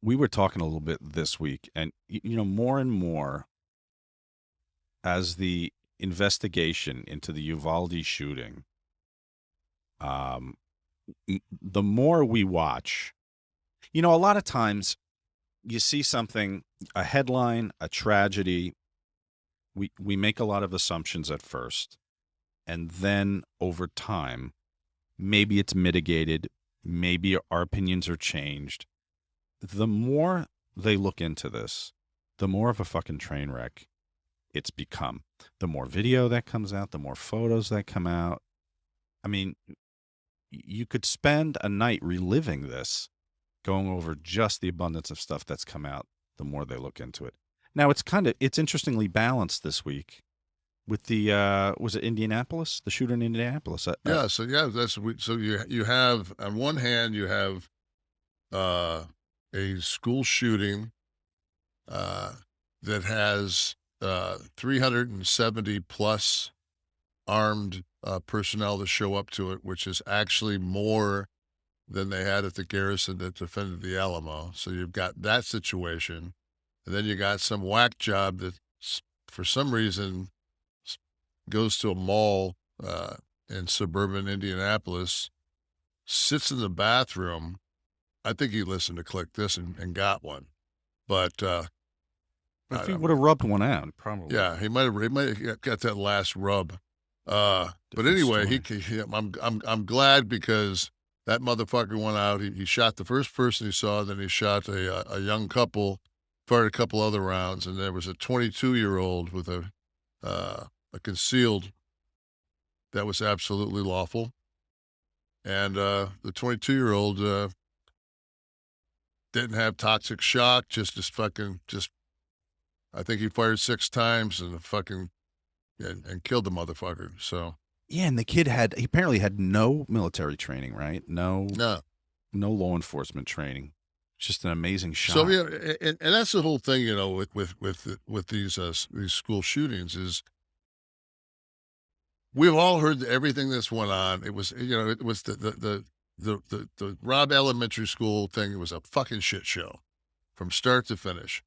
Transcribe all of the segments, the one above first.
we were talking a little bit this week, and more and more as the investigation into the Uvalde shooting, um, the more we watch, a lot of times you see something, a headline, a tragedy. We make a lot of assumptions at first, and then over time, maybe it's mitigated, maybe our opinions are changed. The more they look into this, the more of a fucking train wreck it's become. The more video that comes out, the more photos that come out. I mean, you could spend a night reliving this, going over just the abundance of stuff that's come out, the more they look into it. Now it's interestingly balanced this week with the was it Indianapolis? The shooter in Indianapolis. Yeah, so yeah, so you have on one hand you have uh, a school shooting uh, that has 370 plus armed personnel to show up to it, which is actually more than they had at the garrison that defended the Alamo. So you've got that situation, and then you got some whack job that for some reason goes to a mall in suburban Indianapolis, sits in the bathroom. I think he listened to Kliq this and got one. But if he would have rubbed one out, probably. yeah, he might have got that last rub. But anyway, I'm glad because that motherfucker went out. He shot the first person he saw, then he shot a young couple, fired a couple other rounds, and there was a 22-year-old with a concealed that was absolutely lawful. And the 22-year-old didn't have toxic shock, I think he fired 6 times and killed the motherfucker. So Yeah, and the kid he apparently had no military training, right? No, no. no law enforcement training. Just an amazing So shot. yeah, and that's the whole thing, with these school shootings is we've all heard everything that's went on. It was it was the Robb Elementary School thing. It was a fucking shit show from start to finish.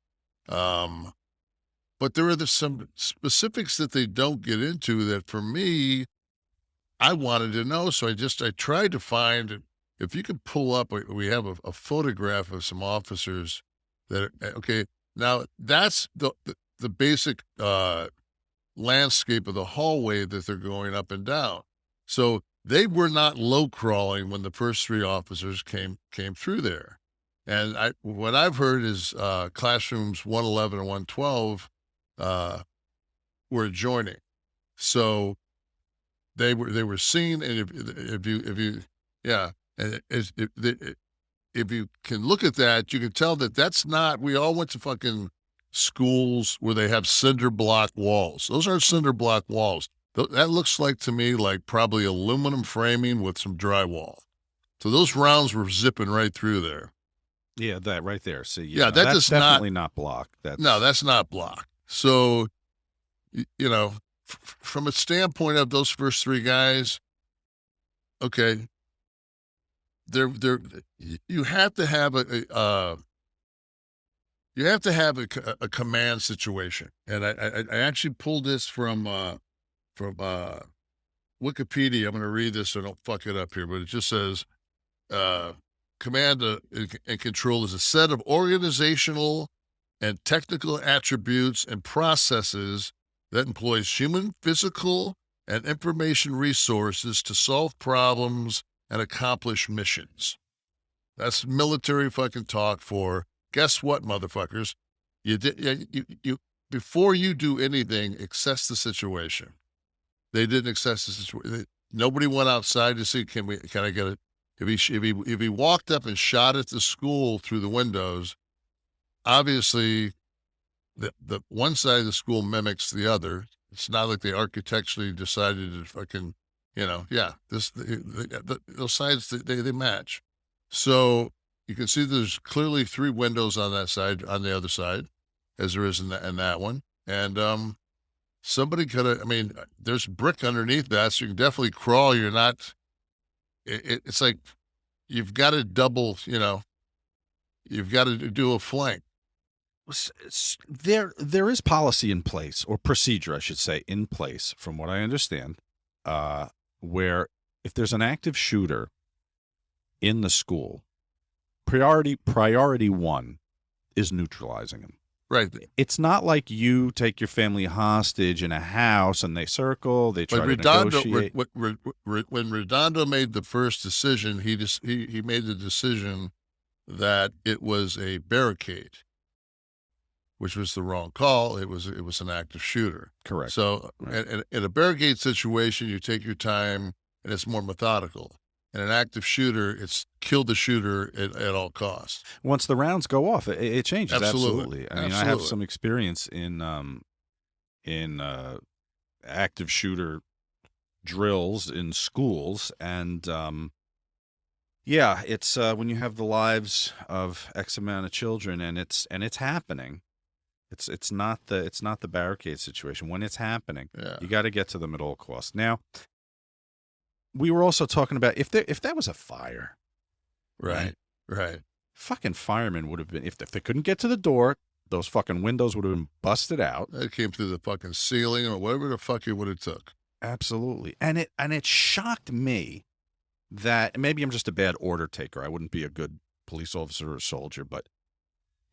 But there are some specifics that they don't get into that for me, I wanted to know. So I tried to find if you could pull up, we have a photograph of some officers that, okay, now that's the basic landscape of the hallway that they're going up and down. So they were not low crawling when the first 3 officers came through there. And what I've heard is classrooms 111 and 112 uh, were adjoining. So they were seen, and if you yeah, and if you can look at that, you can tell that that's not. We all went to fucking schools where they have cinder block walls. Those aren't cinder block walls. That looks like to me like probably aluminum framing with some drywall. So those rounds were zipping right through there. Yeah, that right there. See, Yeah, that that's does not. definitely not blocked. No, That's that's not blocked. So from a standpoint of those first 3 guys, okay, they're you have to have a command situation, and I actually pulled this from Wikipedia. I'm going to read this so I don't fuck it up here, but it just says uh, command and control is a set of organizational and technical attributes and processes that employs human, physical, and information resources to solve problems and accomplish missions. That's military fucking talk for guess what, motherfuckers? You did you before you do anything, assess the situation. They didn't assess the situation. Nobody went outside to see can I get it? If he walked up and shot at the school through the windows, obviously the one side of the school mimics the other. It's not like they architecturally decided to fucking, yeah, those sides, they match. So you can see there's clearly 3 windows on that side, on the other side, as there is in that one. And somebody could have, I mean, there's brick underneath that, so you can definitely crawl. You're not, it's like you've got to double, you've got to do a flank. There is policy in place, or procedure, I should say, in place, from what I understand, uh, where if there's an active shooter in the school, priority one is neutralizing him. Right. It's not like you take your family hostage in a house and they circle, they But try to Redondo, negotiate. when Redondo made the first decision, he made the decision that it was a barricade, which was the wrong call. It was an active shooter. Correct. So Right. in a barricade situation, you take your time and it's more methodical. In an active shooter, it's kill the shooter at all costs. Once the rounds go off, it changes. Absolutely, Absolutely. I mean, I have absolutely. some experience in active shooter drills in schools, and yeah, it's when you have the lives of X amount of children, and it's happening. It's not the barricade situation. When it's happening, Yeah. you got to get to them at all costs. Now, we were also talking about if that was a fire, right? Right. Right. Fucking firemen would have been, if they couldn't get to the door, those fucking windows would have been busted out. That came through the fucking ceiling or whatever the fuck it would have took. Absolutely. And it shocked me that, maybe I'm just a bad order taker. I wouldn't be a good police officer or soldier, but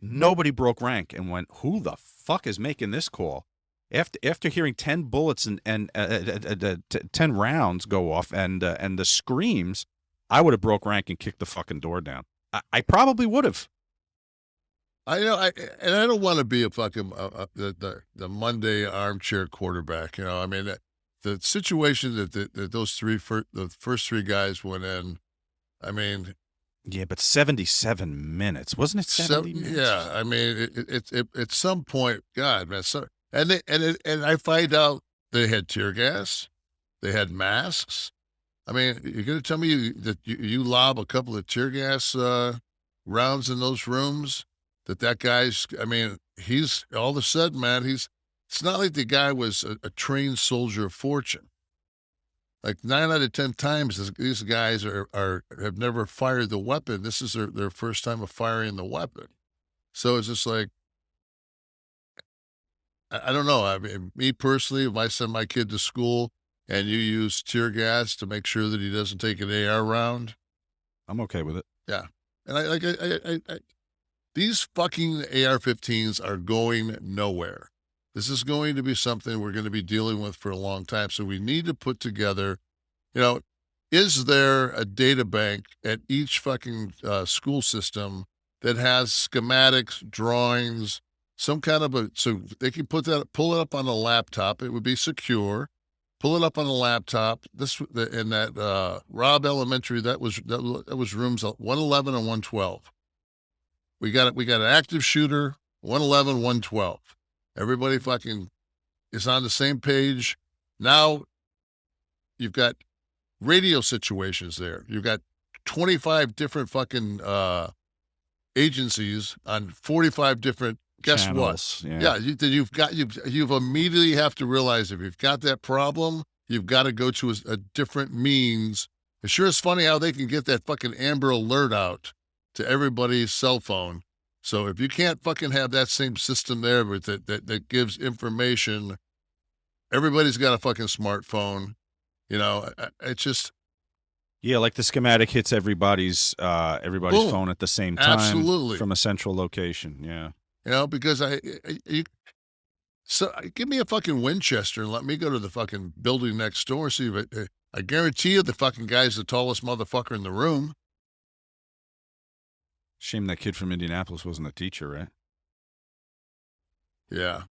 nobody broke rank and went, "Who the fuck is making this call?" After hearing 10 bullets and 10 rounds go off and the screams, I would have broke rank and kicked the fucking door down. I probably would have. I know, I don't want to be a fucking the Monday armchair quarterback. I mean, the situation that the first three guys went in. I mean, Yeah, but 77 minutes. Wasn't it so 70 minutes? yeah, I mean, at some point, God, man, and I find out they had tear gas, they had masks. I mean, you're gonna tell me that you lob a couple of tear gas rounds in those rooms, that guy's, I mean, he's all of a sudden, man, it's not like the guy was a trained soldier of fortune. Like 9 out of 10 times, these guys have never fired the weapon. This is their first time of firing the weapon. So it's just like, I don't know. I mean, me personally, if I send my kid to school and you use tear gas to make sure that he doesn't take an AR round, I'm okay with it. yeah. And these fucking AR-15s are going nowhere. This is going to be something we're going to be dealing with for a long time. So we need to put together, you know, is there a data bank at each fucking school system that has schematics, drawings, some kind of so they can pull it up on a laptop. It would be secure. Pull it up on the laptop. In that Robb Elementary, that was rooms 111 and 112. We got it. We got an active shooter, 111, 112. Everybody fucking is on the same page. Now you've got radio situations there. You've got 25 different fucking agencies on 45 different. Guess what? Channels. Yeah. Yeah, you've immediately have to realize if you've got that problem, you've got to go to a different means. It sure is funny how they can get that fucking Amber Alert out to everybody's cell phone. So if you can't fucking have that same system there with that gives information, everybody's got a fucking smartphone. It's just Yeah, like the schematic hits everybody's boom, phone at the same time absolutely. from a central location. Yeah. Because give me a fucking Winchester and let me go to the fucking building next door. See, if I guarantee you the fucking guy's the tallest motherfucker in the room. Shame that kid from Indianapolis wasn't a teacher, right? Yeah.